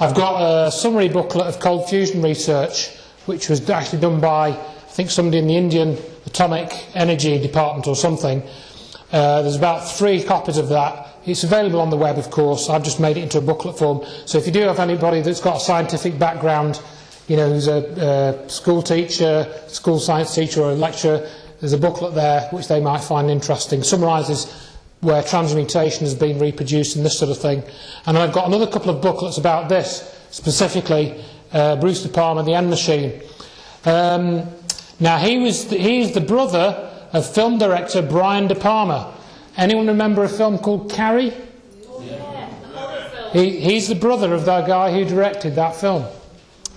I've got a summary booklet of cold fusion research, which was actually done by, I think, somebody in the Indian Atomic Energy Department or something. There's about 3 copies of that. It's available on the web, of course. I've just made it into a booklet form. So if you do have anybody that's got a scientific background, you know, who's a school teacher, school science teacher or a lecturer, there's a booklet there which they might find interesting. Summarises where transmutation has been reproduced and this sort of thing. And I've got another couple of booklets about this, specifically Bruce De Palma, the N Machine. Now he's the brother of film director Brian De Palma. Anyone remember a film called Carrie? Yeah. He's the brother of that guy who directed that film.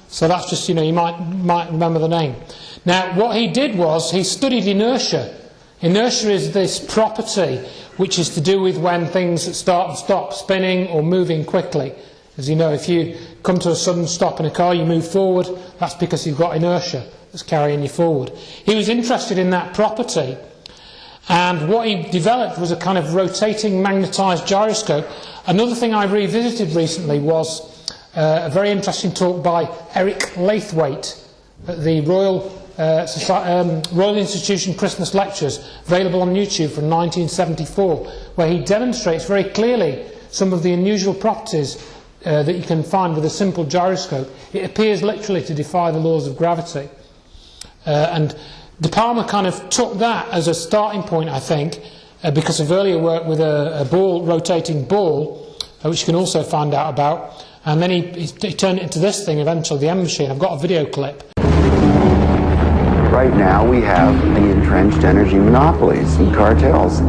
So that's just, you know, you might remember the name. Now what he did was he studied inertia. Inertia is this property which is to do with when things stop spinning or moving quickly. As you know, if you come to a sudden stop in a car, you move forward, that's because you've got inertia that's carrying you forward. He was interested in that property, and what he developed was a kind of rotating magnetised gyroscope. Another thing I revisited recently was a very interesting talk by Eric Laithwaite at the Royal Institution Christmas Lectures, available on YouTube from 1974, where he demonstrates very clearly some of the unusual properties that you can find with a simple gyroscope. It appears literally to defy the laws of gravity. And De Palma kind of took that as a starting point, I think, because of earlier work with a rotating ball, which you can also find out about. And then he turned it into this thing eventually, the M Machine. I've got a video clip. Right now we have the entrenched energy monopolies and cartels.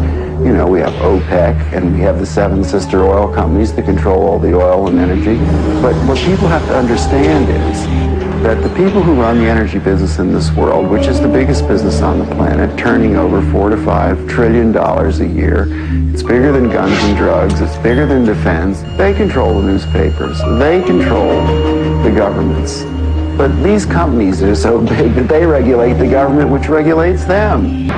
You know, we have OPEC and we have the 7 sister oil companies that control all the oil and energy. But what people have to understand is that the people who run the energy business in this world, which is the biggest business on the planet, turning over $4 to $5 trillion a year, it's bigger than guns and drugs, it's bigger than defense. They control the newspapers, they control the governments. But these companies are so big that they regulate the government, which regulates them.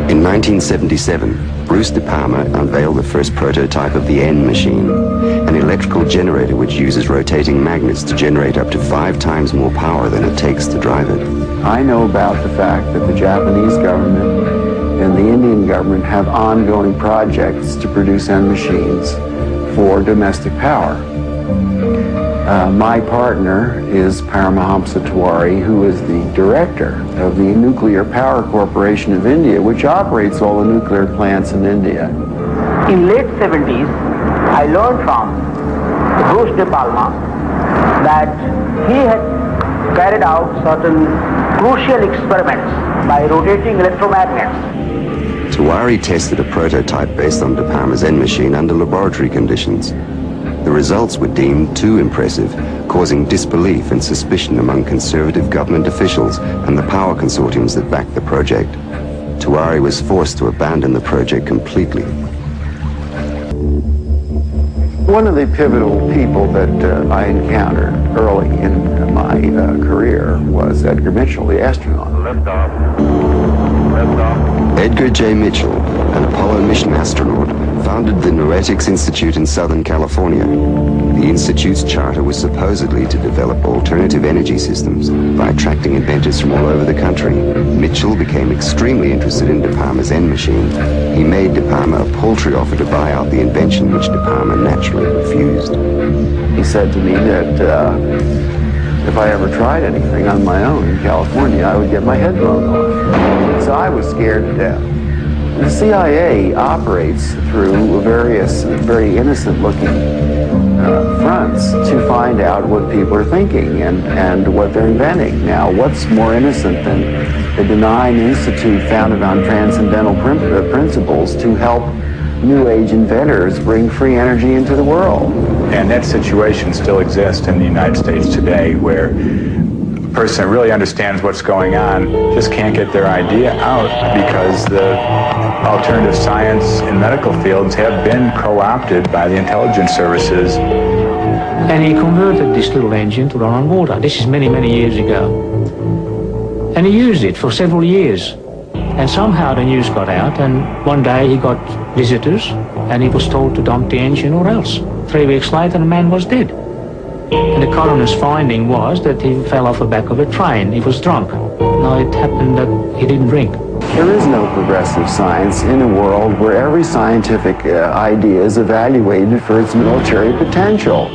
In 1977, Bruce De Palma unveiled the first prototype of the N Machine, an electrical generator which uses rotating magnets to generate up to 5 times more power than it takes to drive it. I know about the fact that the Japanese government and the Indian government have ongoing projects to produce N machines for domestic power. My partner is Paramahamsa Tiwari, who is the director of the Nuclear Power Corporation of India, which operates all the nuclear plants in India. In late 70s, I learned from Bruce De Palma that he had carried out certain crucial experiments by rotating electromagnets. Tiwari tested a prototype based on De Palma's N Machine under laboratory conditions. The results were deemed too impressive, causing disbelief and suspicion among conservative government officials and the power consortiums that backed the project. Tiwari was forced to abandon the project completely. One of the pivotal people that I encountered early in my career was Edgar Mitchell, the astronaut. Liftoff. Liftoff. Edgar J. Mitchell, an Apollo mission astronaut, founded the Noetics Institute in Southern California. The Institute's charter was supposedly to develop alternative energy systems by attracting inventors from all over the country. Mitchell became extremely interested in De Palma's N Machine. He made De Palma a paltry offer to buy out the invention, which De Palma naturally refused. He said to me that if I ever tried anything on my own in California, I would get my head blown off. So I was scared to death. The CIA operates through various very innocent-looking fronts to find out what people are thinking and what they're inventing. Now, what's more innocent than a benign institute founded on transcendental principles to help New Age inventors bring free energy into the world? And that situation still exists in the United States today, where a person that really understands what's going on just can't get their idea out because the alternative science and medical fields have been co-opted by the intelligence services. And he converted this little engine to run on water. This is many, many years ago. And he used it for several years. And somehow the news got out, and one day he got visitors, and he was told to dump the engine or else. 3 weeks later, the man was dead. And the coroner's finding was that he fell off the back of a train. He was drunk. No, it happened that he didn't drink. There is no progressive science in a world where every scientific idea is evaluated for its military potential.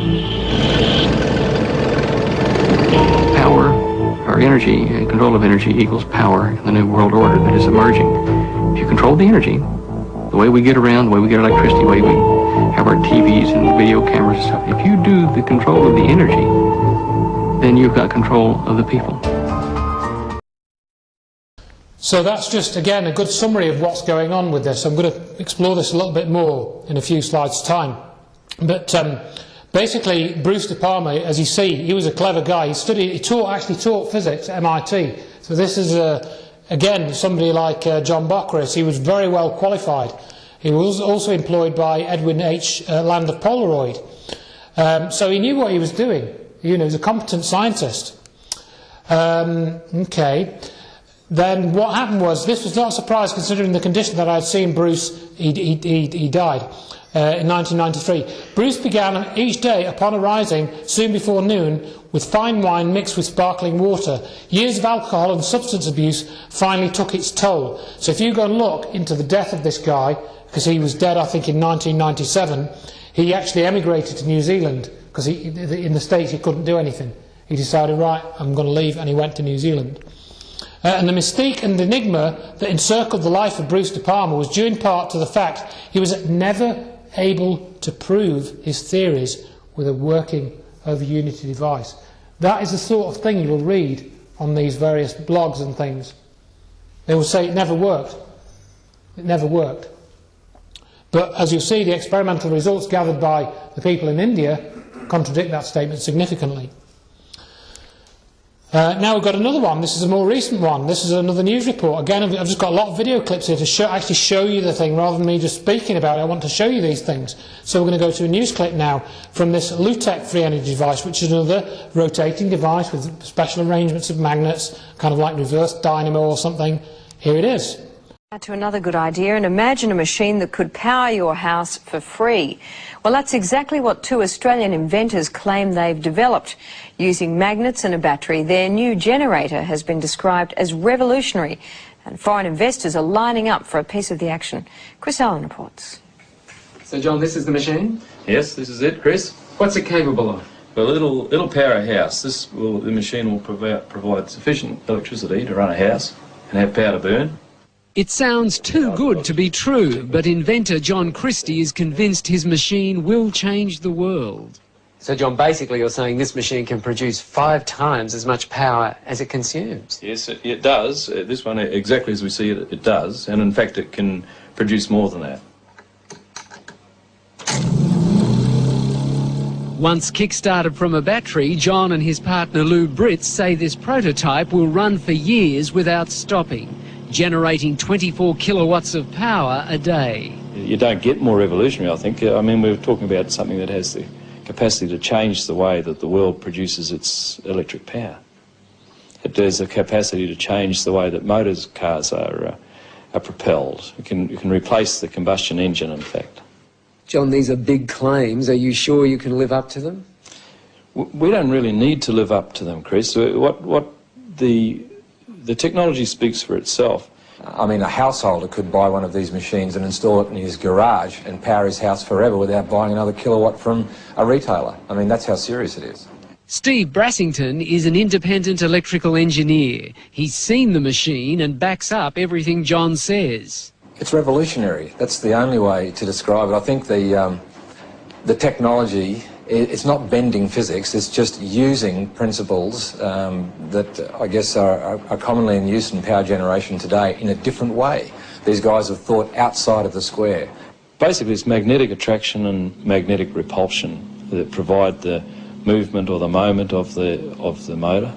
Power, or energy, control of energy equals power in the new world order that is emerging. If you control the energy, the way we get around, the way we get electricity, the way we have our TVs and video cameras and stuff, if you do the control of the energy, then you've got control of the people. So that's just, again, a good summary of what's going on with this. I'm going to explore this a little bit more in a few slides' time. But basically, Bruce De Palma, as you see, he was a clever guy. He actually taught physics at MIT. So this is, again, somebody like John Bockris. He was very well qualified. He was also employed by Edwin H. Land of Polaroid. So he knew what he was doing. You know, he was a competent scientist. Okay. Then what happened was, this was not a surprise considering the condition that I had seen Bruce, he died in 1993. Bruce began each day upon arising soon before noon with fine wine mixed with sparkling water. Years of alcohol and substance abuse finally took its toll. So if you go and look into the death of this guy, because he was dead I think in 1997, he actually emigrated to New Zealand because in the States he couldn't do anything. He decided, right, I'm going to leave, and he went to New Zealand. And the mystique and enigma that encircled the life of Bruce De Palma was due in part to the fact he was never able to prove his theories with a working over Unity device. That is the sort of thing you will read on these various blogs and things. They will say it never worked. It never worked. But as you'll see, the experimental results gathered by the people in India contradict that statement significantly. Now we've got another one. This is a more recent one. This is another news report. Again, I've just got a lot of video clips here to actually show you the thing rather than me just speaking about it. I want to show you these things. So we're going to go to a news clip now from this Lutech free energy device, which is another rotating device with special arrangements of magnets, kind of like reverse dynamo or something. Here it is. To another good idea, and imagine a machine that could power your house for free. Well, that's exactly what two Australian inventors claim they've developed. Using magnets and a battery, their new generator has been described as revolutionary, and foreign investors are lining up for a piece of the action. Chris Allen reports. So, John, this is the machine? Yes, this is it, Chris. What's it capable of? Well, it'll power a house. The machine will provide sufficient electricity to run a house and have power to burn. It sounds too good to be true, but inventor John Christie is convinced his machine will change the world. So, John, basically you're saying this machine can produce 5 times as much power as it consumes? Yes, it does. This one, exactly as we see it, it does. And in fact, it can produce more than that. Once kick-started from a battery, John and his partner Lou Britz say this prototype will run for years without stopping, generating 24 kilowatts of power a day. You don't get more revolutionary, I think. I mean, we're talking about something that has the capacity to change the way that the world produces its electric power. It has the capacity to change the way that cars are propelled. It can replace the combustion engine, in fact. John, these are big claims. Are you sure you can live up to them? We don't really need to live up to them, Chris. The technology speaks for itself. I mean, a householder could buy one of these machines and install it in his garage and power his house forever without buying another kilowatt from a retailer. I mean, that's how serious it is. Steve Brassington is an independent electrical engineer. He's seen the machine and backs up everything John says. It's revolutionary. That's the only way to describe it. I think the technology, it's not bending physics, it's just using principles that I guess are commonly in use in power generation today in a different way. These guys have thought outside of the square. Basically, it's magnetic attraction and magnetic repulsion that provide the movement or the moment of the motor.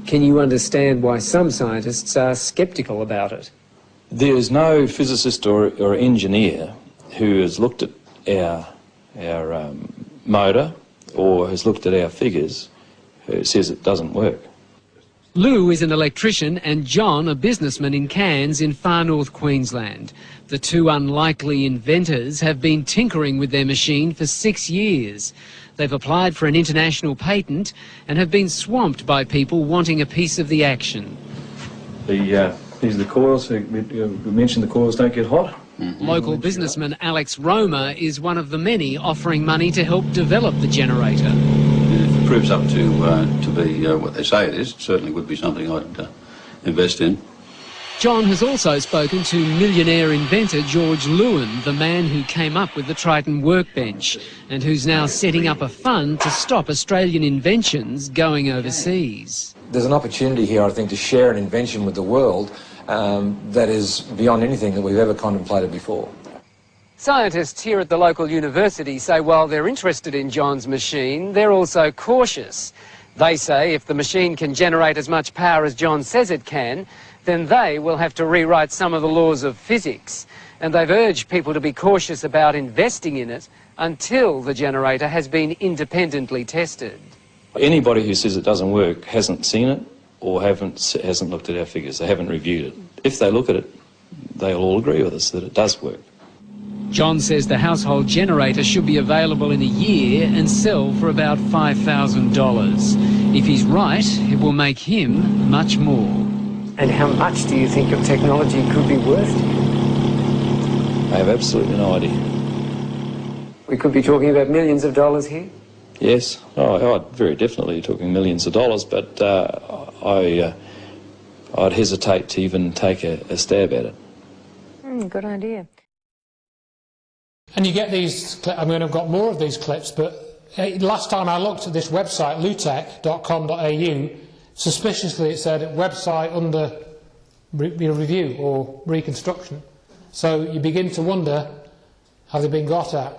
Can you understand why some scientists are sceptical about it? There is no physicist or engineer who has looked at our motor or has looked at our figures who says it doesn't work. Lou is an electrician and John a businessman in Cairns in far north Queensland. The two unlikely inventors have been tinkering with their machine for 6 years. They've applied for an international patent and have been swamped by people wanting a piece of the action. These are the coils. We mentioned the coils don't get hot. Local businessman Alex Roma is one of the many offering money to help develop the generator. If it proves up to be what they say it is, it certainly would be something I'd invest in. John has also spoken to millionaire inventor George Lewin, the man who came up with the Triton workbench and who's now setting up a fund to stop Australian inventions going overseas. There's an opportunity here, I think, to share an invention with the world that is beyond anything that we've ever contemplated before. Scientists here at the local university say while they're interested in John's machine, they're also cautious. They say if the machine can generate as much power as John says it can, then they will have to rewrite some of the laws of physics. And they've urged people to be cautious about investing in it until the generator has been independently tested. Anybody who says it doesn't work hasn't seen it or hasn't looked at our figures. They haven't reviewed it. If they look at it, they'll all agree with us that it does work. John says the household generator should be available in a year and sell for about $5,000. If he's right, it will make him much more. And how much do you think your technology could be worth? I have absolutely no idea. We could be talking about millions of dollars here? Yes, I'd very definitely talking millions of dollars, but I'd hesitate to even take a stab at it. Good idea. And you get these, I mean, I've got more of these clips, but last time I looked at this website, lutech.com.au, suspiciously it said website under review or reconstruction. So you begin to wonder, have they been got at?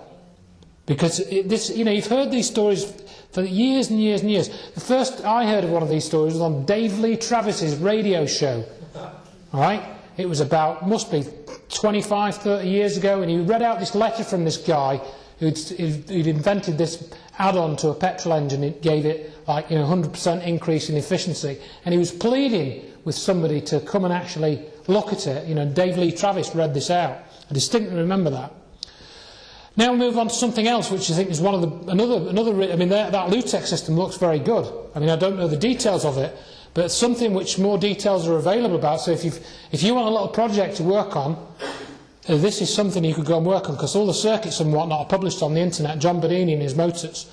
Because you've heard these stories for years and years and years. The first I heard of one of these stories was on Dave Lee Travis's radio show. All right? It was about, must be 25, 30 years ago, and he read out this letter from this guy who'd invented this add-on to a petrol engine. It gave it like 100% increase in efficiency, and he was pleading with somebody to come and actually look at it. Dave Lee Travis read this out. I distinctly remember that. Now we'll move on to something else, which I think is one of the another. I mean, that Lutech system looks very good. I mean, I don't know the details of it, but it's something which more details are available about. So if you want a little project to work on, this is something you could go and work on, because all the circuits and whatnot are published on the internet. John Bodini and his motors.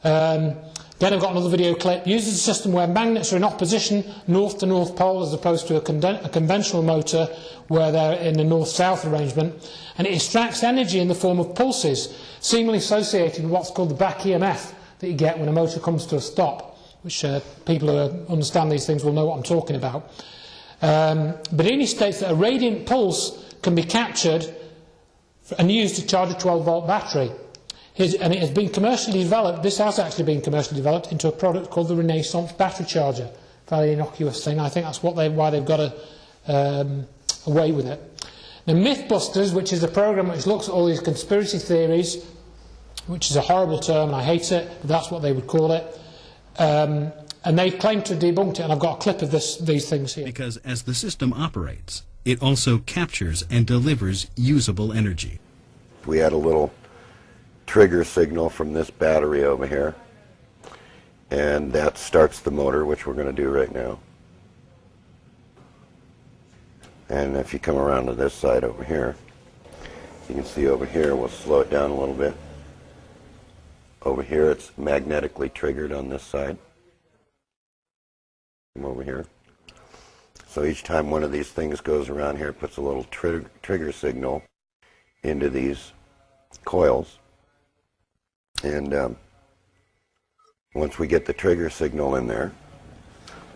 Then I've got another video clip. Uses a system where magnets are in opposition, north to north pole, as opposed to a conventional motor where they're in a north-south arrangement. And it extracts energy in the form of pulses, seemingly associated with what's called the back EMF that you get when a motor comes to a stop, which people who understand these things will know what I'm talking about. Bodini states that a radiant pulse can be captured and used to charge a 12-volt battery. And it has been commercially developed, this has actually been commercially developed into a product called the Renaissance battery charger. Fairly innocuous thing. I think that's why they've got away with it. Now, Mythbusters, which is a program which looks at all these conspiracy theories, which is a horrible term and I hate it, but that's what they would call it. And they've claimed to have debunked it, and I've got a clip of these things here. Because as the system operates, it also captures and delivers usable energy. We had a little trigger signal from this battery over here, and that starts the motor, which we're going to do right now. And if you come around to this side over here, you can see over here, we'll slow it down a little bit. Over here it's magnetically triggered on this side. Come over here. So each time one of these things goes around here, it puts a little trigger signal into these coils. And once we get the trigger signal in there,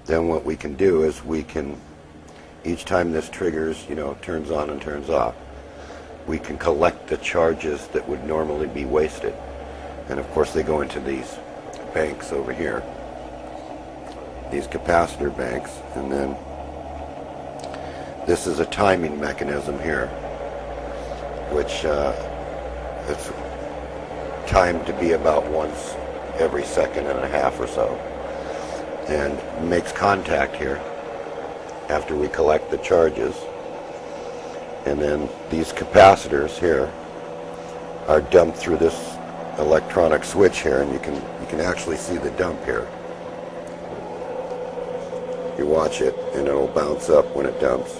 then what we can do is we can, each time this triggers, turns on and turns off, we can collect the charges that would normally be wasted. And of course they go into these banks over here, these capacitor banks, and then this is a timing mechanism here, which it's timed to be about once every second and a half or so. and makes contact here after we collect the charges. And then these capacitors here are dumped through this electronic switch here, and you can actually see the dump here. You watch it and it'll bounce up when it dumps.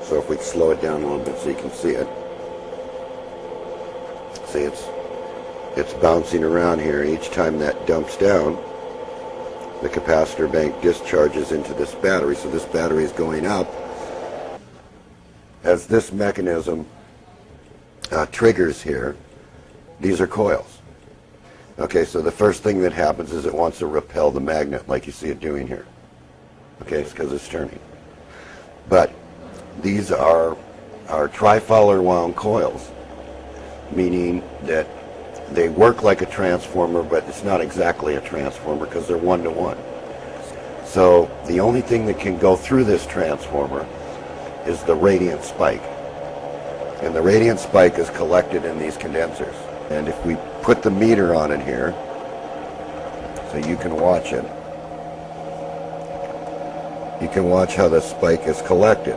So if we slow it down a little bit so you can see it. See, it's bouncing around here. Each time that dumps down, the capacitor bank discharges into this battery. So this battery is going up. As this mechanism triggers here, these are coils. Okay, so the first thing that happens is it wants to repel the magnet like you see it doing here. Okay, it's because it's turning. But these are tri-Fowler wound coils, meaning that they work like a transformer, but it's not exactly a transformer because they're one-to-one. So the only thing that can go through this transformer is the radiant spike. And the radiant spike is collected in these condensers. And if we put the meter on it here, so you can watch it, you can watch how the spike is collected.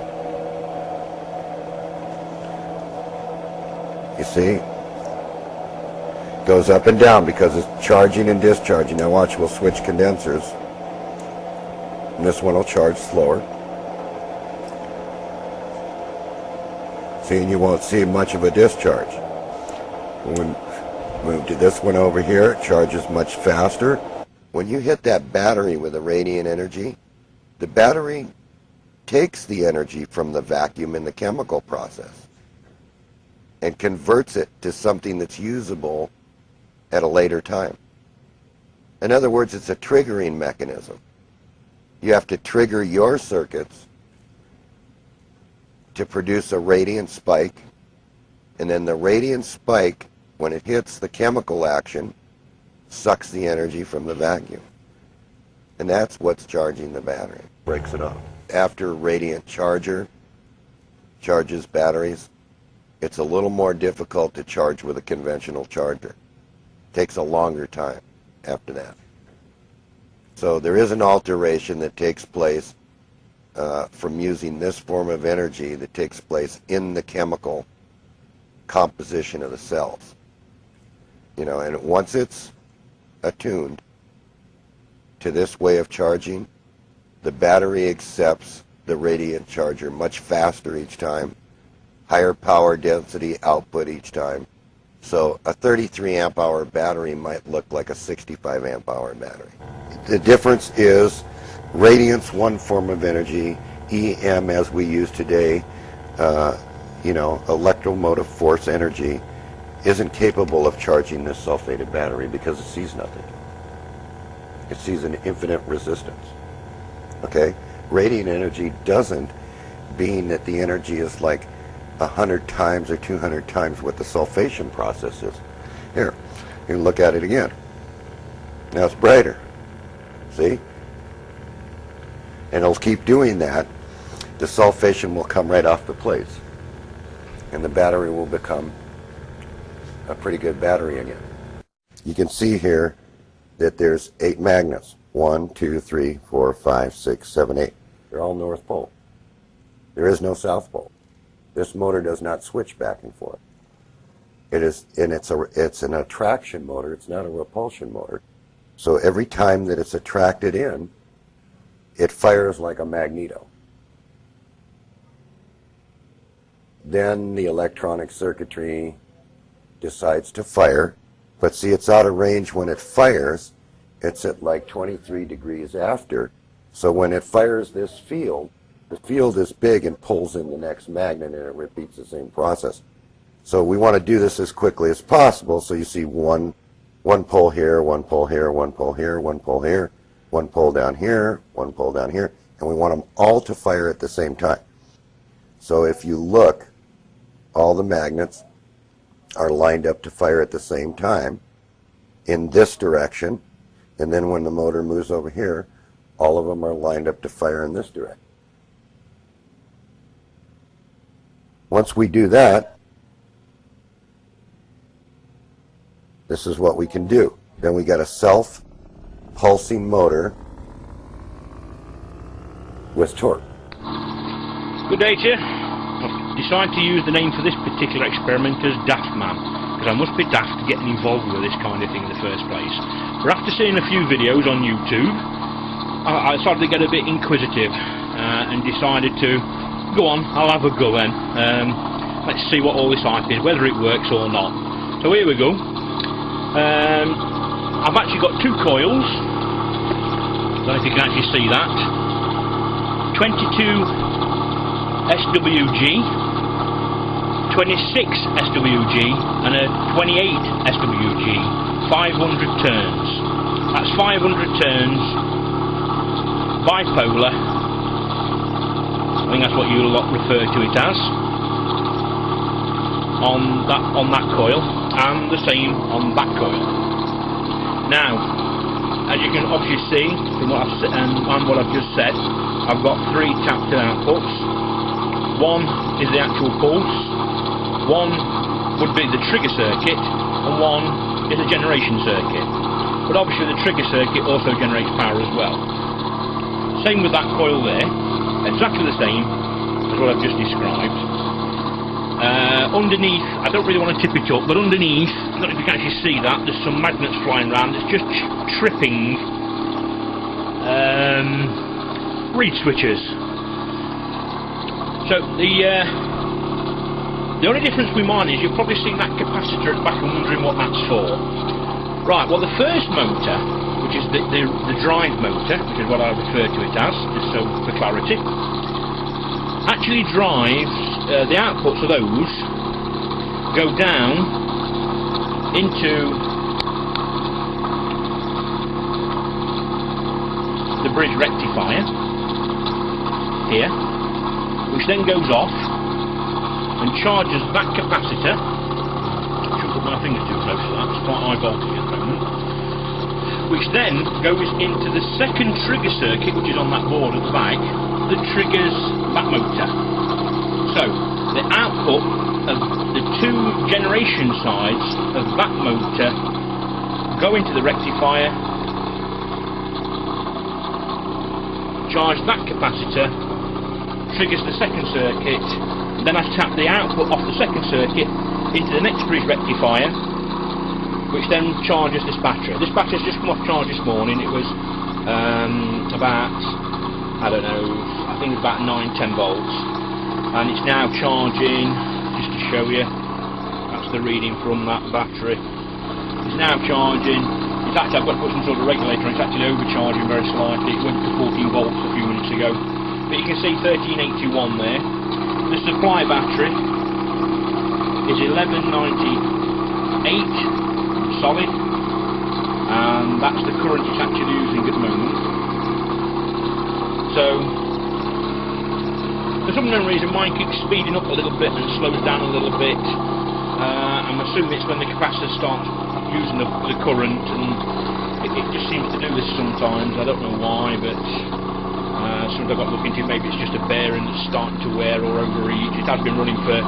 You see? It goes up and down because it's charging and discharging. Now watch, we'll switch condensers. And this one will charge slower. See, and you won't see much of a discharge. When we move to this one over here, it charges much faster. When you hit that battery with the radiant energy, the battery takes the energy from the vacuum in the chemical process and converts it to something that's usable at a later time. In other words, it's a triggering mechanism. You have to trigger your circuits to produce a radiant spike, and then the radiant spike, when it hits the chemical action, sucks the energy from the vacuum. And that's what's charging the battery. Breaks it off. After radiant charger charges batteries, it's a little more difficult to charge with a conventional charger. Takes a longer time after that. So there is an alteration that takes place from using this form of energy that takes place in the chemical composition of the cells. You know, and once it's attuned to this way of charging, the battery accepts the radiant charger much faster each time, higher power density output each time. So a 33 amp hour battery might look like a 65 amp hour battery. The difference is radiance, one form of energy, EM as we use today, electromotive force energy, isn't capable of charging this sulfated battery because it sees nothing. It sees an infinite resistance. Okay? Radiant energy doesn't, being that the energy is like 100 times or 200 times what the sulfation process is. Here, you can look at it again. Now it's brighter. See? And it'll keep doing that. The sulfation will come right off the plates. And the battery will become a pretty good battery again. You can see here that there's 8 magnets. 1, 2, 3, 4, 5, 6, 7, 8. They're all North Pole. There is no South Pole. This motor does not switch back and forth. It's an attraction motor. It's not a repulsion motor. So every time that it's attracted in, it fires like a magneto. Then the electronic circuitry decides to fire, but see, it's out of range when it fires. It's at like 23 degrees after. So when it fires this field, the field is big and pulls in the next magnet, and it repeats the same process. So we want to do this as quickly as possible. So you see one pole here, one pole here, one pole here, one pole here, one pole down here, one pole down here, and we want them all to fire at the same time. So if you look, all the magnets are lined up to fire at the same time in this direction, and then when the motor moves over here, all of them are lined up to fire in this direction. Once we do that, this is what we can do. Then we got a self-pulsing motor with torque. Good day to you. I've decided to use the name for this particular experiment as Daft Man, because I must be daft getting involved with this kind of thing in the first place. But after seeing a few videos on YouTube, I started to get a bit inquisitive and decided to go on, I'll have a go then. Let's see what all this hype is, whether it works or not. So here we go. I've actually got two coils. I don't know if you can actually see that. 22 SWG, 26 SWG and a 28 SWG, 500 turns. That's 500 turns, bipolar, I think that's what you lot refer to it as, on that coil, and the same on that coil. Now, as you can obviously see from what I've said and what I've just said, I've got three tapped in outputs. One is the actual pulse, one would be the trigger circuit, and one is a generation circuit. But obviously the trigger circuit also generates power as well. Same with that coil there, exactly the same as what I've just described. Underneath, I don't really want to tip it up, but underneath, I don't know if you can actually see that, there's some magnets flying around. It's just tripping reed switches. So the only difference with mine is you've probably seen that capacitor at the back and wondering what that's for. Right, well the first motor, which is the drive motor, which is what I refer to it as, just so for clarity, actually drives, the outputs of those go down into the bridge rectifier here, which then goes off and charges that capacitor. I shouldn't put my fingers too close to that, it's quite high voltage at the moment. Which then goes into the second trigger circuit, which is on that board at the back, that triggers that motor. So, the output of the two generation sides of that motor go into the rectifier, charge that capacitor, triggers the second circuit, then I tap the output off the second circuit into the next bridge rectifier, which then charges this battery. This battery has just come off charge this morning. It was about, I don't know, I think it's about 9-10 volts, and it's now charging, just to show you, that's the reading from that battery. It's now charging, it's actually, I've got to put some sort of regulator on, it's actually overcharging very slightly. It went to 14 volts a few minutes ago. But you can see 1381 there. The supply battery is 1198 solid, and that's the current it's actually using at the moment. So, for some unknown reason, mine keeps speeding up a little bit and slows down a little bit. I'm assuming it's when the capacitor starts using the current, and it just seems to do this sometimes. I don't know why, but sometimes I've got to look into it. Maybe it's just a bearing that's starting to wear or overheat. It has been running for,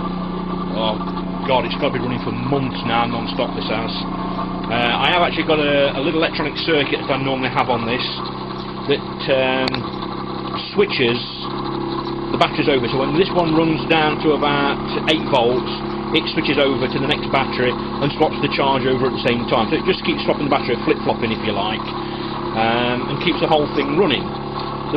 oh god, it's got to be running for months now, non-stop this has. I have actually got a little electronic circuit that I normally have on this that switches the batteries over. So when this one runs down to about 8 volts, it switches over to the next battery and swaps the charge over at the same time. So it just keeps swapping the battery, flip-flopping if you like, and keeps the whole thing running.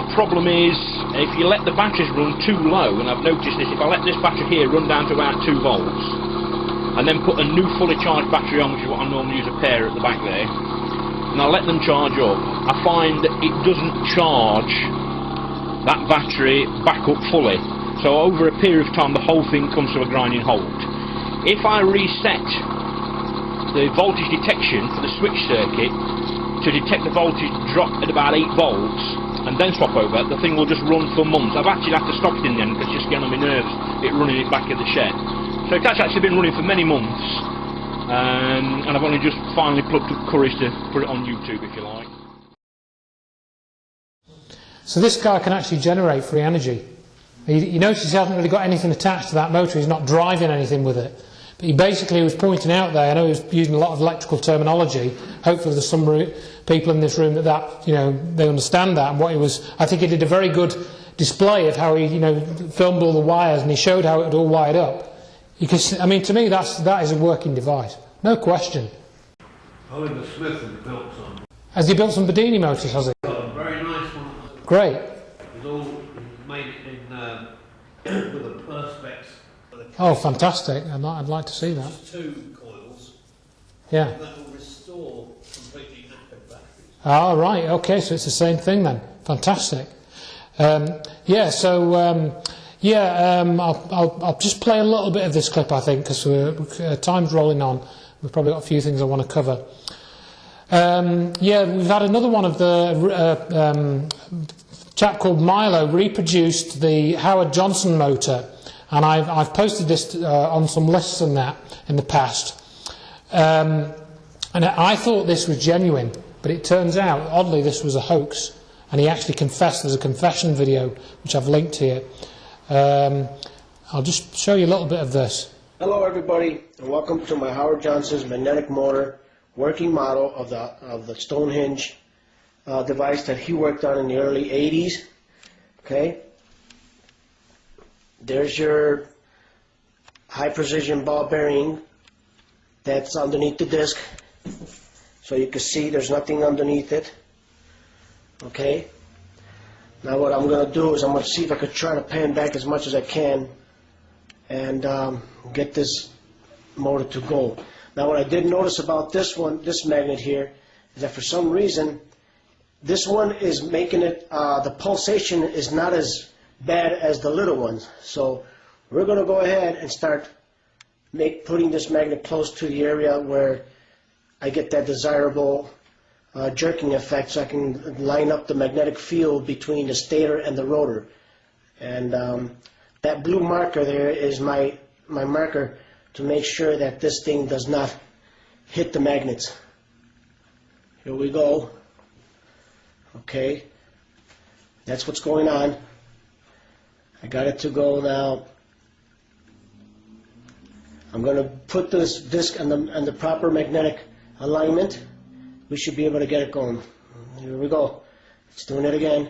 The problem is, if you let the batteries run too low, and I've noticed this, if I let this battery here run down to about 2 volts, and then put a new fully charged battery on, which is what I normally use, a pair at the back there, and I let them charge up, I find that it doesn't charge that battery back up fully. So over a period of time, the whole thing comes to a grinding halt. If I reset the voltage detection for the switch circuit to detect the voltage drop at about 8 volts, and then swap over, the thing will just run for months. I've actually had to stop it in the end because it's just getting on my nerves, it running it back at the shed. So it's actually been running for many months, and I've only just finally plucked up courage to put it on YouTube, if you like. So this car can actually generate free energy. You notice he hasn't really got anything attached to that motor, he's not driving anything with it. But he basically was pointing out there, I know he was using a lot of electrical terminology, hopefully there's some people in this room that they understand that, and what he was, I think he did a very good display of how he, filmed all the wires, and he showed how it had all wired up. You can see, I mean, to me, that is a working device, no question. Oliver Smith has built some. Has he built some Bedini motors, has he? A very nice one. Great. It's all made in with a perspex. Oh, fantastic. I'd like to see that. Just 2 coils. Yeah. And that will restore completely knackered batteries. Oh, right. Okay, so it's the same thing then. Fantastic. I'll just play a little bit of this clip, I think, because time's rolling on. We've probably got a few things I want to cover. We've had another one of the chap called Milo reproduced the Howard Johnson motor, and I've posted this on some lists and that in the past. And I thought this was genuine, but it turns out, oddly, this was a hoax. And he actually confessed. There's a confession video which I've linked here. I'll just show you a little bit of this. Hello everybody, and welcome to my Howard Johnson's magnetic motor working model of the Stonehenge device that he worked on in the early 80s. Okay, there's your high precision ball bearing that's underneath the disc, so you can see there's nothing underneath it. Okay, now what I'm going to do is I'm going to see if I could try to pan back as much as I can and get this motor to go. Now what I did notice about this magnet here, is that for some reason this one is making it, the pulsation is not as bad as the little ones. So we're going to go ahead and start putting this magnet close to the area where I get that desirable jerking effect, so I can line up the magnetic field between the stator and the rotor. And that blue marker there is my marker to make sure that this thing does not hit the magnets. Here we go. Okay, that's what's going on. I got it to go now. I'm going to put this disc on the proper magnetic alignment. We should be able to get it going. Here we go. It's doing it again.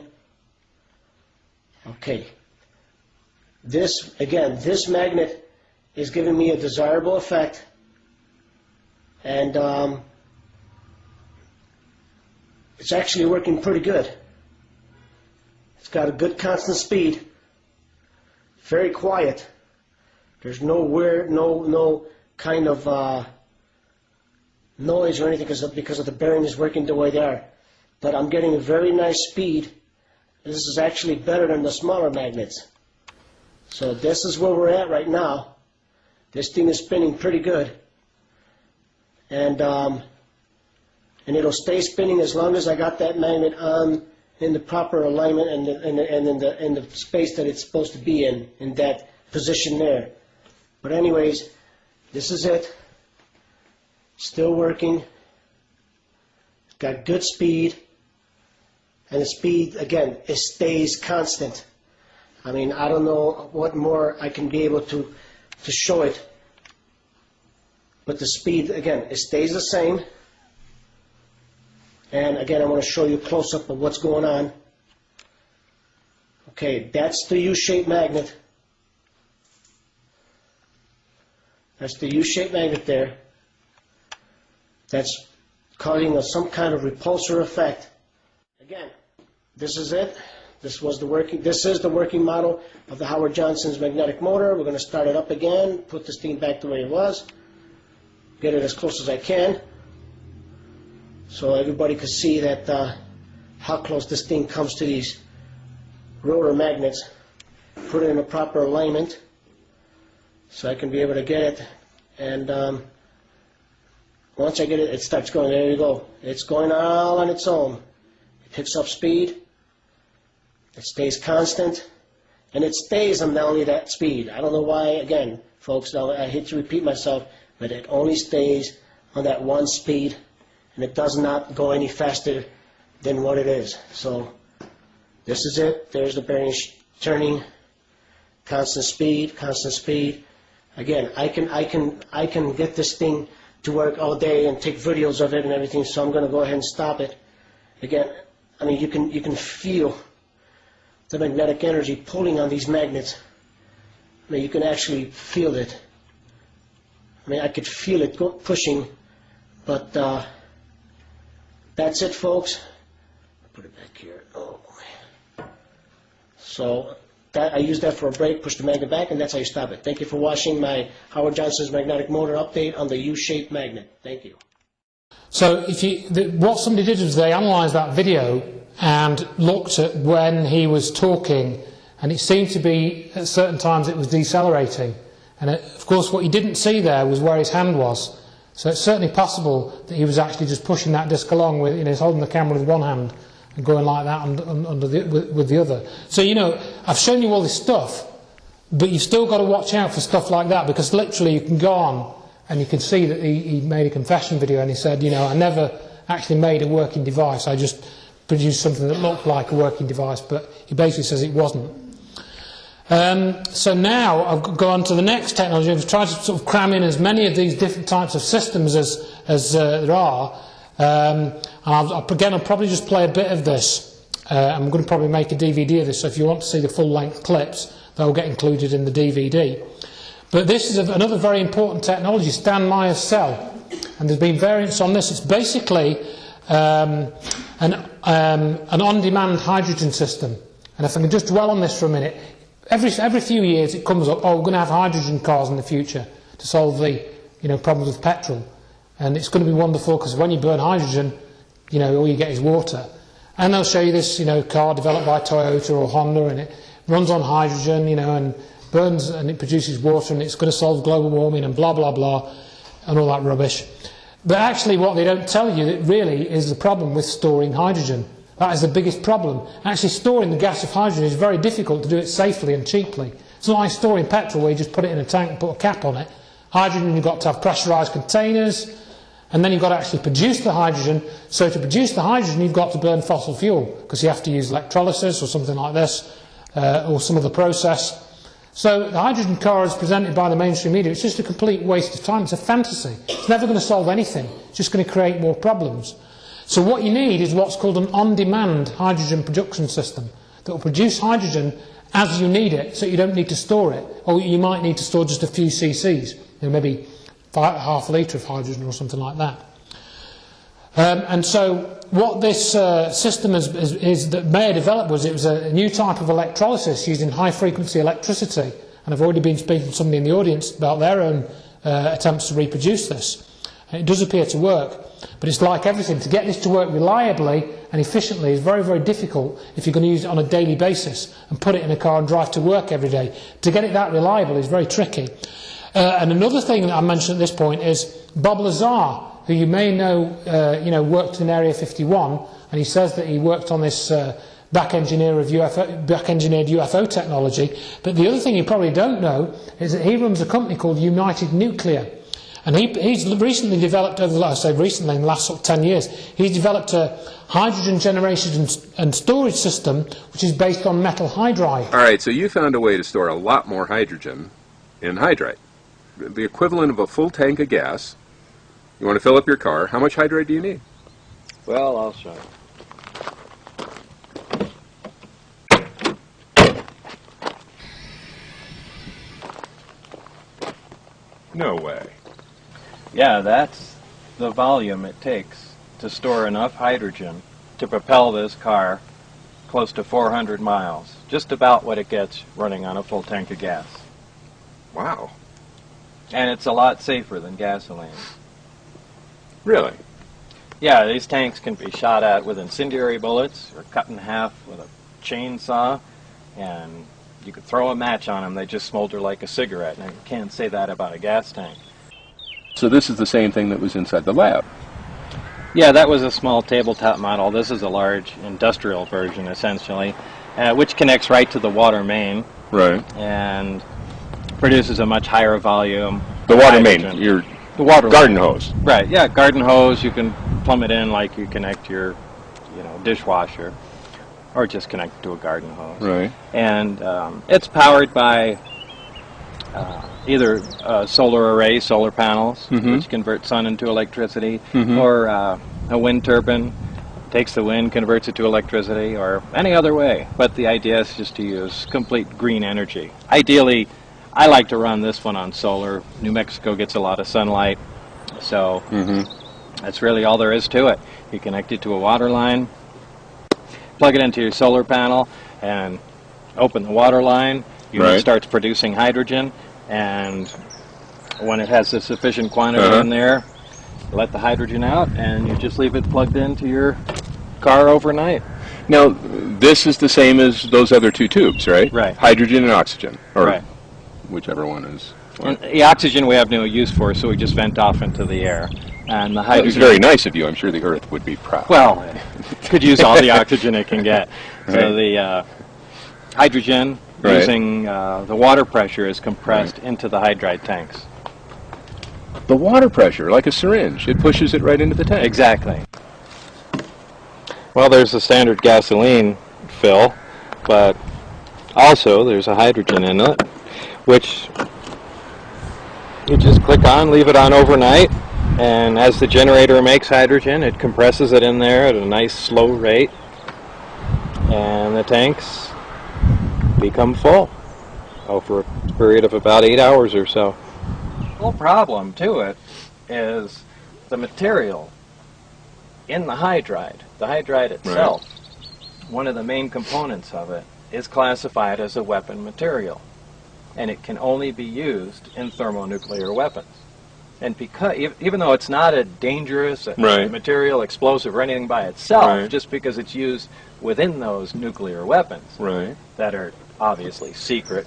Okay. This magnet is giving me a desirable effect, and it's actually working pretty good. It's got a good constant speed, very quiet. There's no kind of noise or anything because of the bearings working the way they are. But I'm getting a very nice speed. This is actually better than the smaller magnets. So this is where we're at right now. This thing is spinning pretty good. And it'll stay spinning as long as I got that magnet on in the proper alignment and in the space that it's supposed to be in that position there. But anyways, this is it. Still working. Got good speed. And the speed, again, it stays constant. I mean, I don't know what more I can be able to show it. But the speed, again, it stays the same. And again, I want to show you a close-up of what's going on. Okay, that's the U-shaped magnet. That's the U-shaped magnet there. That's causing some kind of repulsor effect. Again, this is it. This is the working model of the Howard Johnson's magnetic motor. We're going to start it up again, put this thing back the way it was, get it as close as I can, so everybody can see that how close this thing comes to these rotor magnets. Put it in a proper alignment so I can be able to get it, and once I get it, it starts going. There you go. It's going all on its own. It picks up speed. It stays constant, and it stays on only that speed. I don't know why, again, folks, I hate to repeat myself, but it only stays on that one speed, and it does not go any faster than what it is. So this is it. There's the bearing turning, constant speed, Again, I can get this thing to work all day and take videos of it and everything, so I'm going to go ahead and stop it. Again, I mean, you can feel the magnetic energy pulling on these magnets. I mean, you can actually feel it. I mean, I could feel it pushing, but that's it, folks. Put it back here. Oh. So I use that for a brake, push the magnet back, and that's how you stop it. Thank you for watching my Howard Johnson's magnetic motor update on the U-shaped magnet. Thank you. So what somebody did was they analysed that video and looked at when he was talking, and it seemed to be at certain times it was decelerating. And of course what you didn't see there was where his hand was. So it's certainly possible that he was actually just pushing that disc along with, he's holding the camera with one hand and going like that with the other. So, I've shown you all this stuff, but you've still got to watch out for stuff like that, because literally you can go on and you can see that he made a confession video and he said, I never actually made a working device, I just produced something that looked like a working device, but he basically says it wasn't. So now I'll go on to the next technology. I've tried to sort of cram in as many of these different types of systems as there are. I'll probably just play a bit of this. I'm going to probably make a DVD of this, so if you want to see the full-length clips, they'll get included in the DVD. But this is another very important technology, Stan Meyer's cell. And there's been variants on this. It's basically an on-demand hydrogen system. And if I can just dwell on this for a minute, every few years it comes up, we're going to have hydrogen cars in the future to solve the problems with petrol. And it's going to be wonderful, because when you burn hydrogen, all you get is water. And they'll show you this, car developed by Toyota or Honda, and it runs on hydrogen, and burns and it produces water, and it's going to solve global warming and blah, blah, blah, and all that rubbish. But actually what they don't tell you that really is the problem with storing hydrogen. That is the biggest problem. Actually storing the gas of hydrogen is very difficult to do it safely and cheaply. It's not like storing petrol where you just put it in a tank and put a cap on it. Hydrogen, you've got to have pressurised containers, and then you've got to actually produce the hydrogen. So to produce the hydrogen, you've got to burn fossil fuel, because you have to use electrolysis or something like this, or some other process. So the hydrogen car is presented by the mainstream media. It's just a complete waste of time. It's a fantasy. It's never going to solve anything. It's just going to create more problems. So what you need is what's called an on-demand hydrogen production system that will produce hydrogen as you need it, so you don't need to store it. Or you might need to store just a few cc's, maybe half a litre of hydrogen or something like that. And so what this system is that Mayer developed was a new type of electrolysis using high-frequency electricity. And I've already been speaking to somebody in the audience about their own attempts to reproduce this. And it does appear to work, but it's like everything. To get this to work reliably and efficiently is very, very difficult if you're going to use it on a daily basis and put it in a car and drive to work every day. To get it that reliable is very tricky. And another thing that I mentioned at this point is Bob Lazar, who you may know, worked in Area 51, and he says that he worked on this back-engineered UFO technology. But the other thing you probably don't know is that he runs a company called United Nuclear. And he's recently developed, in the last sort of 10 years, he's developed a hydrogen generation and storage system which is based on metal hydride. All right, so you found a way to store a lot more hydrogen in hydride. The equivalent of a full tank of gas. You want to fill up your car. How much hydride do you need? Well, I'll show you. No way. Yeah, that's the volume it takes to store enough hydrogen to propel this car close to 400 miles. Just about what it gets running on a full tank of gas. Wow. And it's a lot safer than gasoline. Really? Yeah, these tanks can be shot at with incendiary bullets or cut in half with a chainsaw, and you could throw a match on them, they just smolder like a cigarette. Now, you can't say that about a gas tank. So this is the same thing that was inside the lab? Yeah, that was a small tabletop model. This is a large industrial version, essentially, which connects right to the water main. Right. And produces a much higher volume. The water hydrogen. main, the water garden line. hose. Right, yeah, garden hose. You can plumb it in like you connect your, dishwasher, or just connect it to a garden hose. Right. And it's powered by either solar array, solar panels, which convert sun into electricity, or a wind turbine, takes the wind, converts it to electricity, or any other way. But the idea is just to use complete green energy. Ideally, I like to run this one on solar. New Mexico gets a lot of sunlight, so that's really all there is to it. You connect it to a water line, plug it into your solar panel, and open the water line. Unit starts producing hydrogen, and when it has a sufficient quantity in there, let the hydrogen out, and you just leave it plugged into your car overnight. Now, this is the same as those other two tubes, right? Right. Hydrogen and oxygen, or right. Whichever one is. And the oxygen we have no use for, so we just vent off into the air. And the hydrogen... It's very nice of you. I'm sure the Earth would be proud. Well, it could use all the oxygen it can get. So the hydrogen, using the water pressure, is compressed into the hydride tanks. The water pressure, like a syringe, it pushes it right into the tank. Exactly. Well, there's the standard gasoline fill, but also there's a hydrogen in it, which you just click on, leave it on overnight, and as the generator makes hydrogen, it compresses it in there at a nice slow rate, and the tanks become full over a period of about 8 hours or so. The whole problem to it is the material in the hydride. The hydride itself, one of the main components of it, is classified as a weapon material, and it can only be used in thermonuclear weapons. And because, even though it's not a dangerous material, explosive, or anything by itself, just because it's used within those nuclear weapons that are obviously secret,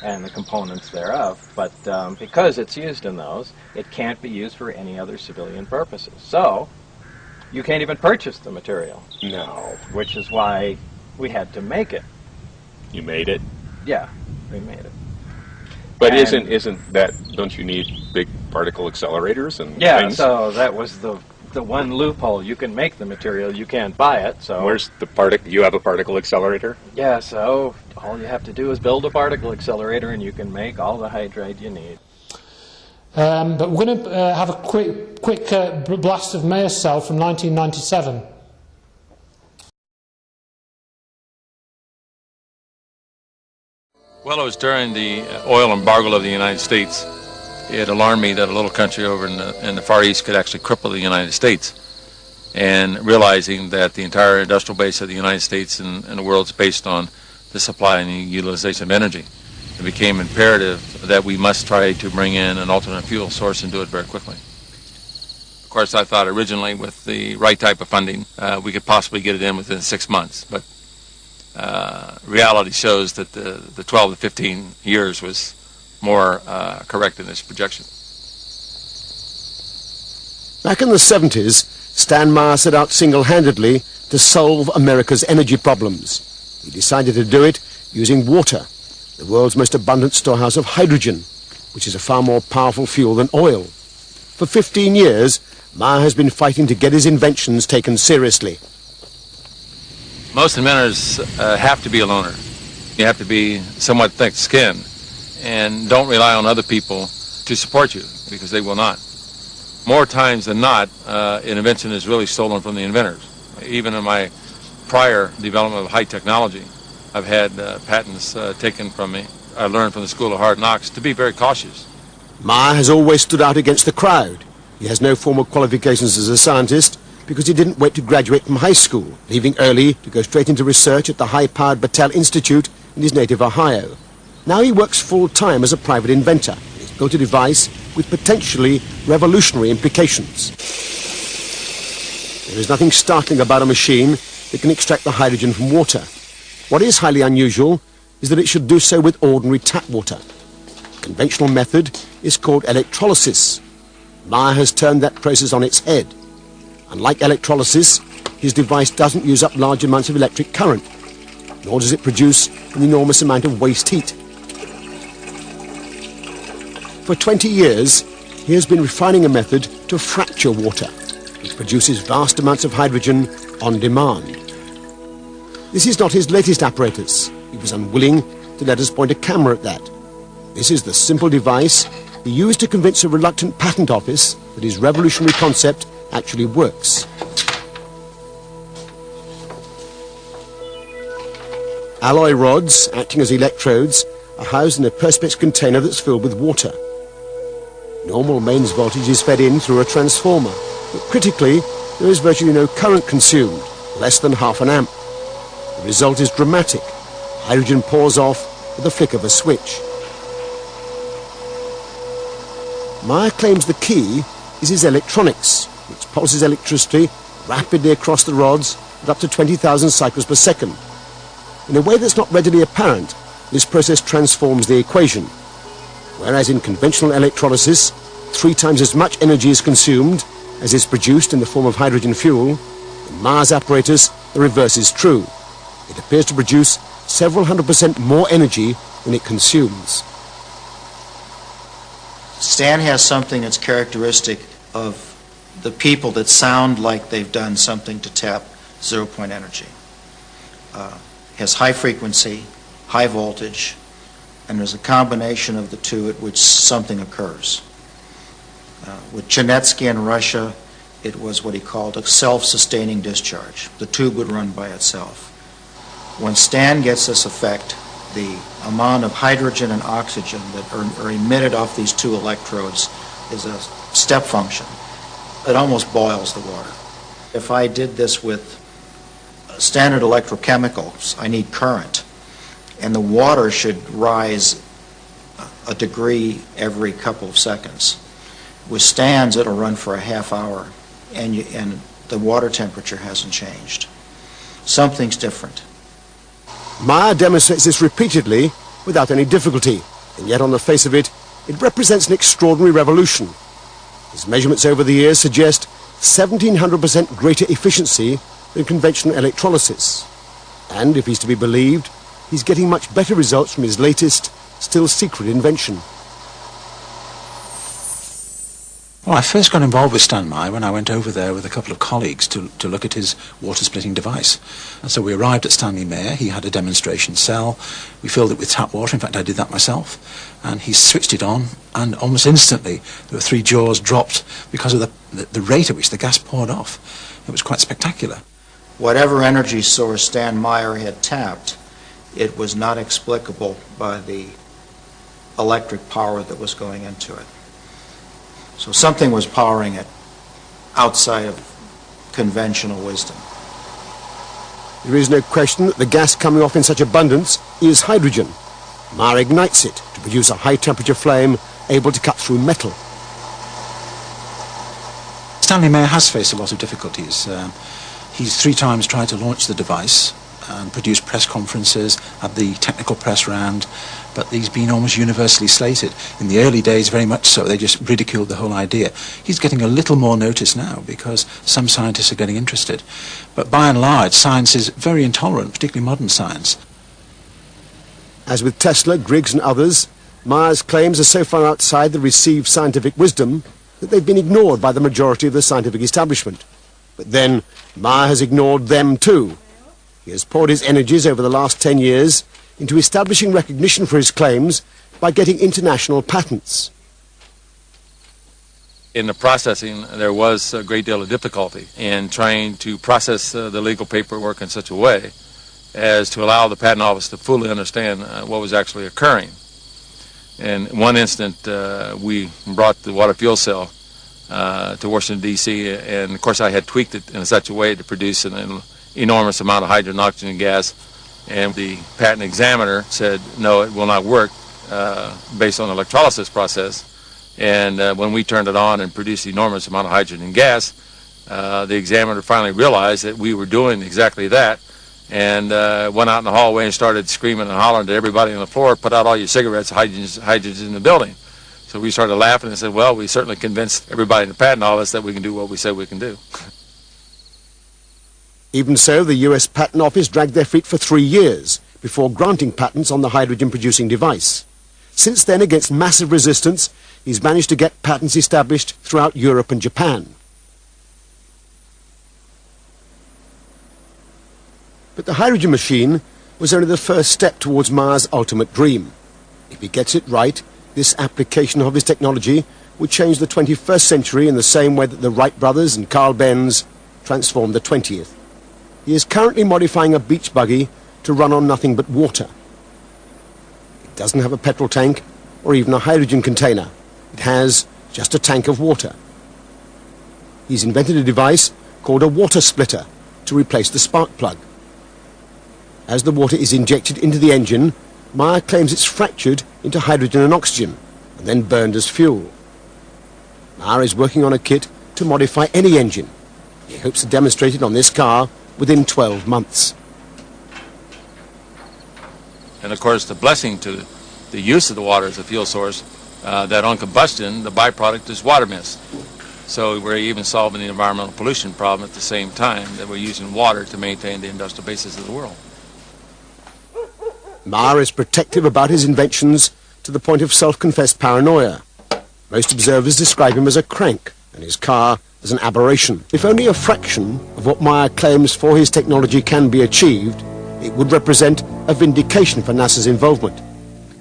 and the components thereof, but because it's used in those, it can't be used for any other civilian purposes. So, you can't even purchase the material. No. Which is why we had to make it. You made it? Yeah, we made it. But isn't that, don't you need big particle accelerators and things? So that was the one loophole. You can make the material, you can't buy it, so... Where's the particle? You have a particle accelerator? Yeah, so all you have to do is build a particle accelerator and you can make all the hydride you need. But we're going to have a quick blast of Mayer's cell from 1997. Well, it was during the oil embargo of the United States. It alarmed me that a little country over in the Far East could actually cripple the United States. And realizing that the entire industrial base of the United States and the world is based on the supply and the utilization of energy, it became imperative that we must try to bring in an alternate fuel source and do it very quickly. Of course, I thought originally with the right type of funding, we could possibly get it in within 6 months. But reality shows that the 12 to 15 years was more correct in this projection. Back in the 70s, Stan Meyer set out single-handedly to solve America's energy problems. He decided to do it using water, the world's most abundant storehouse of hydrogen, which is a far more powerful fuel than oil. For 15 years, Meyer has been fighting to get his inventions taken seriously. Most inventors have to be a loner. You have to be somewhat thick-skinned and don't rely on other people to support you, because they will not. More times than not, an invention is really stolen from the inventors. Even in my prior development of high technology, I've had patents taken from me. I learned from the School of Hard Knocks to be very cautious. Meyer has always stood out against the crowd. He has no formal qualifications as a scientist because he didn't wait to graduate from high school, leaving early to go straight into research at the high-powered Battelle Institute in his native Ohio. Now he works full-time as a private inventor. He's built a device with potentially revolutionary implications. There is nothing startling about a machine that can extract the hydrogen from water. What is highly unusual is that it should do so with ordinary tap water. The conventional method is called electrolysis. Meyer has turned that process on its head. Unlike electrolysis, his device doesn't use up large amounts of electric current, nor does it produce an enormous amount of waste heat. For 20 years, he has been refining a method to fracture water, which produces vast amounts of hydrogen on demand. This is not his latest apparatus. He was unwilling to let us point a camera at that. This is the simple device he used to convince a reluctant patent office that his revolutionary concept actually works. Alloy rods, acting as electrodes, are housed in a perspex container that's filled with water. Normal mains voltage is fed in through a transformer, but critically, there is virtually no current consumed, less than ½ an amp. The result is dramatic. Hydrogen pours off with the flick of a switch. Meyer claims the key is his electronics, which pulses electricity rapidly across the rods at up to 20,000 cycles per second. In a way that's not readily apparent, this process transforms the equation. Whereas in conventional electrolysis, 3 times as much energy is consumed as is produced in the form of hydrogen fuel, in Meyer's apparatus, the reverse is true. It appears to produce several hundred% more energy than it consumes. Stan has something that's characteristic of the people that sound like they've done something to tap zero-point energy. Has high frequency, high voltage, and there's a combination of the two at which something occurs. With Chernetsky in Russia, it was what he called a self-sustaining discharge. The tube would run by itself. When Stan gets this effect, the amount of hydrogen and oxygen that are emitted off these 2 electrodes is a step function. It almost boils the water. If I did this with standard electrochemicals, I need current, and the water should rise a degree every couple of seconds. With Stan's, it'll run for a ½ hour, and the water temperature hasn't changed. Something's different. Meyer demonstrates this repeatedly without any difficulty, and yet on the face of it, it represents an extraordinary revolution. His measurements over the years suggest 1,700% greater efficiency than conventional electrolysis. And if he's to be believed, he's getting much better results from his latest, still secret invention. Well, I first got involved with Stan Meyer when I went over there with a couple of colleagues to look at his water-splitting device. And so we arrived at Stanley Mayer. He had a demonstration cell. We filled it with tap water. In fact, I did that myself. And he switched it on, and almost instantly there were 3 jaws dropped because of the rate at which the gas poured off. It was quite spectacular. Whatever energy source Stan Meyer had tapped, it was not explicable by the electric power that was going into it. So something was powering it outside of conventional wisdom. There is no question that the gas coming off in such abundance is hydrogen. Meyer ignites it to produce a high-temperature flame able to cut through metal. Stanley Mayer has faced a lot of difficulties. He's 3 times tried to launch the device and produce press conferences, had the technical press round, but he's been almost universally slated. In the early days, very much so, they just ridiculed the whole idea. He's getting a little more notice now because some scientists are getting interested. But by and large, science is very intolerant, particularly modern science. As with Tesla, Griggs and others, Meyer's claims are so far outside the received scientific wisdom that they've been ignored by the majority of the scientific establishment. But then, Meyer has ignored them too. He has poured his energies over the last 10 years into establishing recognition for his claims by getting international patents. In the processing, there was a great deal of difficulty in trying to process the legal paperwork in such a way as to allow the patent office to fully understand what was actually occurring. In one instant, we brought the water fuel cell to Washington, D.C., and of course I had tweaked it in such a way to produce an enormous amount of hydrogen and oxygen gas, and the patent examiner said, no, it will not work based on the electrolysis process. And when we turned it on and produced an enormous amount of hydrogen and gas, the examiner finally realized that we were doing exactly that, and went out in the hallway and started screaming and hollering to everybody on the floor, put out all your cigarettes, hydrogen's in the building. So we started laughing and said, well, we certainly convinced everybody in the patent office that we can do what we said we can do. Even so, the US Patent Office dragged their feet for 3 years before granting patents on the hydrogen-producing device. Since then, against massive resistance, he's managed to get patents established throughout Europe and Japan. But the hydrogen machine was only the first step towards Meyer's ultimate dream. If he gets it right, this application of his technology would change the 21st century in the same way that the Wright brothers and Carl Benz transformed the 20th. He is currently modifying a beach buggy to run on nothing but water. It doesn't have a petrol tank or even a hydrogen container. It has just a tank of water. He's invented a device called a water splitter to replace the spark plug. As the water is injected into the engine, Meyer claims it's fractured into hydrogen and oxygen and then burned as fuel. Meyer is working on a kit to modify any engine. He hopes to demonstrate it on this car within 12 months. And of course, the blessing to the use of the water as a fuel source, that on combustion, the byproduct is water mist. So we're even solving the environmental pollution problem at the same time that we're using water to maintain the industrial basis of the world. Meyer is protective about his inventions to the point of self-confessed paranoia. Most observers describe him as a crank and his car as an aberration. If only a fraction of what Meyer claims for his technology can be achieved, it would represent a vindication for NASA's involvement.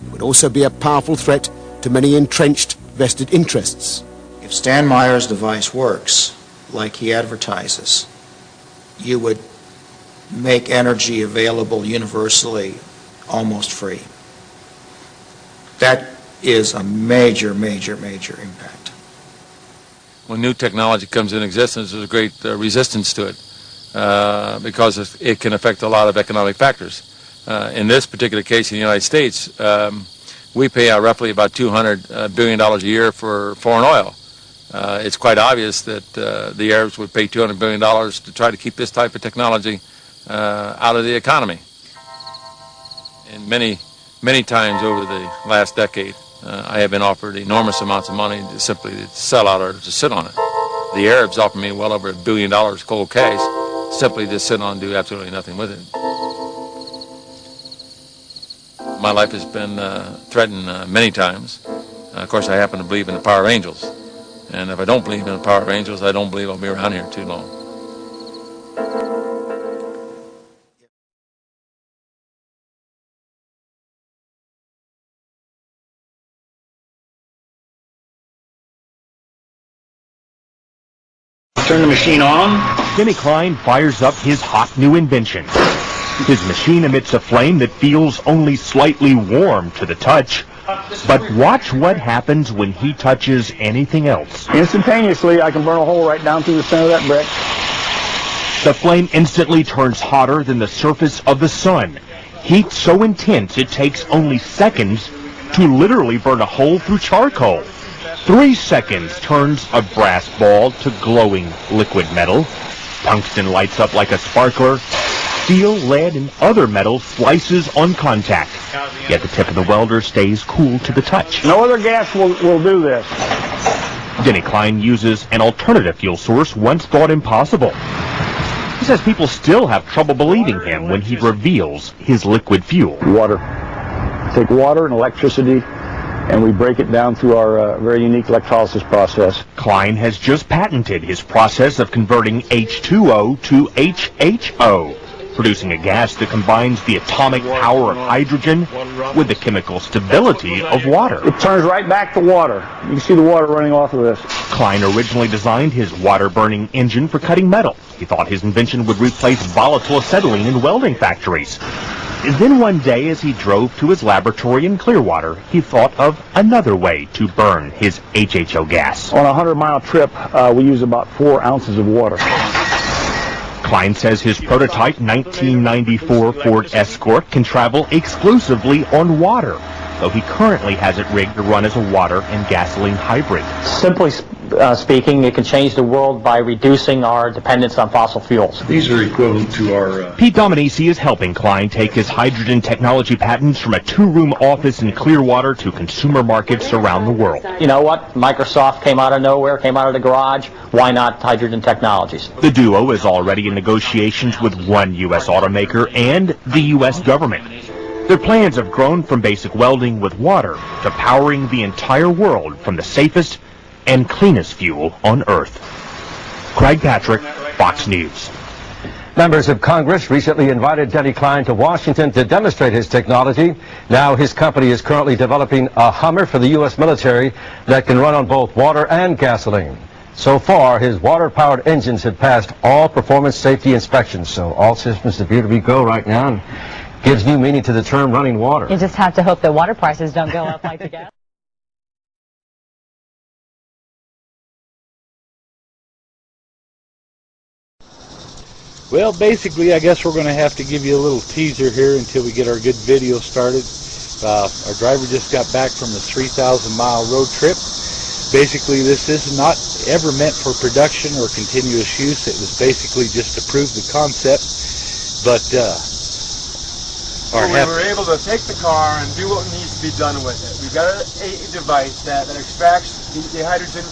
It would also be a powerful threat to many entrenched vested interests. If Stan Meyer's device works like he advertises, you would make energy available universally almost free. That is a major, major, major impact. When new technology comes in existence, there's a great resistance to it because it can affect a lot of economic factors. In this particular case in the United States, we pay out roughly about $200 billion a year for foreign oil. It's quite obvious that the Arabs would pay $200 billion to try to keep this type of technology out of the economy. And many times over the last decade, I have been offered enormous amounts of money to simply sell out or to sit on it. The Arabs offered me well over $1 billion cold cash, simply to sit on and do absolutely nothing with it. My life has been threatened many times. Of course, I happen to believe in the power of angels. And if I don't believe in the power of angels, I don't believe I'll be around here too long. Turn the machine on. Denny Klein fires up his hot new invention. His machine emits a flame that feels only slightly warm to the touch. But watch what happens when he touches anything else. Instantaneously, I can burn a hole right down through the center of that brick. The flame instantly turns hotter than the surface of the sun. Heat so intense it takes only seconds to literally burn a hole through charcoal. 3 seconds turns a brass ball to glowing liquid metal. Tungsten lights up like a sparkler. Steel, lead, and other metal slices on contact. Yet the tip of the welder stays cool to the touch. No other gas will do this. Denny Klein uses an alternative fuel source once thought impossible. He says people still have trouble believing him when he reveals his liquid fuel. Water. Take water and electricity, and we break it down through our very unique electrolysis process. Klein has just patented his process of converting H2O to HHO, producing a gas that combines the atomic power of hydrogen with the chemical stability of water. It turns right back to water. You can see the water running off of this. Klein originally designed his water-burning engine for cutting metal. He thought his invention would replace volatile acetylene in welding factories. Then one day, as he drove to his laboratory in Clearwater, he thought of another way to burn his HHO gas. On a 100-mile trip, we use about 4 ounces of water. Klein says his prototype 1994 Ford Escort can travel exclusively on water, though he currently has it rigged to run as a water and gasoline hybrid. Simply speaking, it can change the world by reducing our dependence on fossil fuels. These are equivalent to our... Pete Dominici is helping Klein take his hydrogen technology patents from a 2-room office in Clearwater to consumer markets around the world. You know what? Microsoft came out of nowhere, came out of the garage. Why not hydrogen technologies? The duo is already in negotiations with one U.S. automaker and the U.S. government. Their plans have grown from basic welding with water to powering the entire world from the safest and cleanest fuel on Earth. Craig Patrick, Fox News. Members of Congress recently invited Denny Klein to Washington to demonstrate his technology. Now his company is currently developing a Hummer for the U.S. military that can run on both water and gasoline. So far, his water-powered engines have passed all performance safety inspections, so all systems appear to be go right now, and gives new meaning to the term running water. You just have to hope that water prices don't go up like the gas. Well, basically, I guess we're going to have to give you a little teaser here until we get our good video started. Our driver just got back from a 3,000-mile road trip. Basically, this is not ever meant for production or continuous use. It was basically just to prove the concept. But we were able to take the car and do what needs to be done with it. We've got a device that extracts the hydrogen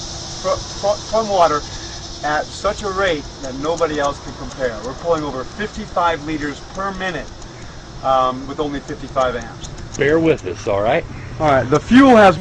from water at such a rate that nobody else can compare. We're pulling over 55 liters per minute with only 55 amps. Bear with us, all right? All right, the fuel has